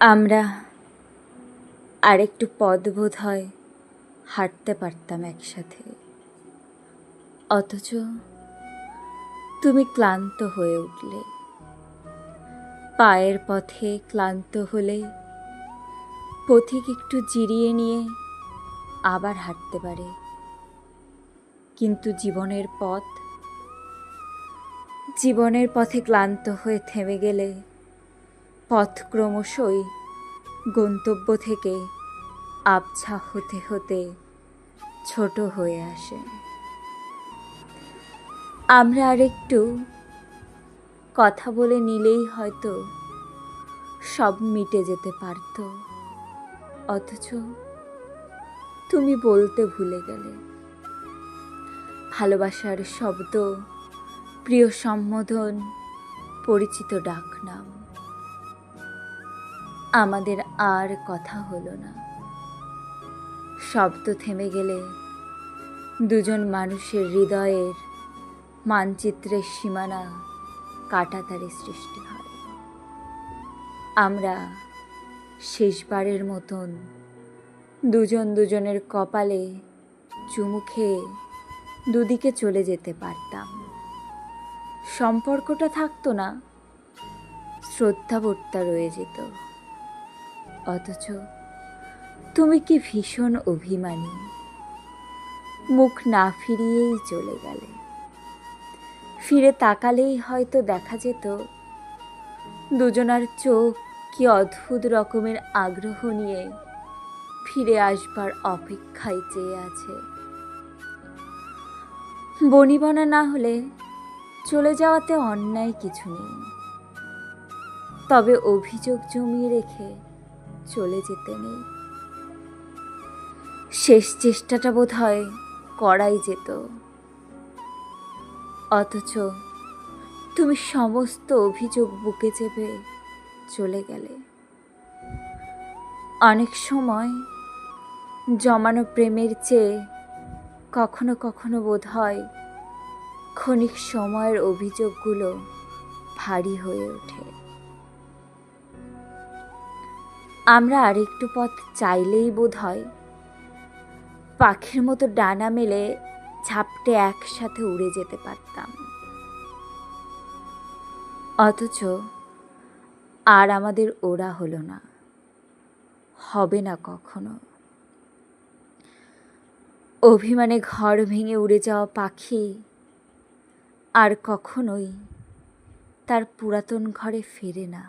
আমরা আরেকটু পথ বোধ হয় হাঁটতে পারতাম একসাথে, অথচ তুমি ক্লান্ত হয়ে উঠলে। পায়ের পথে ক্লান্ত হলে পথিক একটু জিরিয়ে নিয়ে আবার হাঁটতে পারে, কিন্তু জীবনের পথে ক্লান্ত হয়ে থেমে গেলে পথ ক্রমশই গন্তব্য থেকে আবছা হতে হতে ছোট হয়ে আসে। আমরা আরেকটু কথা বলে নিলেই হয়তো সব মিটে যেতে পারত, অথচ তুমি বলতে ভুলে গেলে। ভালোবাসার শব্দ, প্রিয় সম্বোধন, পরিচিত ডাকনাম, আমাদের আর কথা হলো না। শব্দ থেমে গেলে দুজন মানুষের হৃদয়ের মানচিত্রের সীমানা কাঁটাতারে সৃষ্টি হয়। আমরা শেষবারের মতন দুজনের কপালে চুমু খেয়ে দুদিকে চলে যেতে পারতাম। সম্পর্কটা থাকতো না, শ্রদ্ধাবোধটা রয়ে যেত। অথচ তুমি কি ভীষণ অভিমানী, মুখ না ফিরিয়েই চলে গেলে। ফিরে তাকালেই হয়তো দেখা যেত দুজনার চোখ কি অদ্ভুত রকমের আগ্রহ নিয়ে ফিরে আসবার অপেক্ষায় চেয়ে আছে। বনিবনা না হলে চলে যাওয়াতে অন্যায় কিছু নেই, তবে অভিযোগ জমিয়ে রেখে চলে যেতে নেই। শেষ চেষ্টাটা বোধ হয় করাই যেত, অথচ তুমি সমস্ত অভিযোগ বুকে চেপে চলে গেলে। অনেক সময় জমানো প্রেমের চেয়ে কখনো কখনো বোধ হয় ক্ষণিক সময়ের অভিযোগগুলো ভারী হয়ে ওঠে। আমরা আরেকটু পথ চাইলেই বোধ হয় পাখির মতো ডানা মেলে ঝাপটে একসাথে উড়ে যেতে পারতাম, অথচ আর আমাদের ওড়া হলো না, হবে না কখনো। অভিমানে ঘর ভেঙে উড়ে যাওয়া পাখি আর কখনোই তার পুরাতন ঘরে ফেরে না।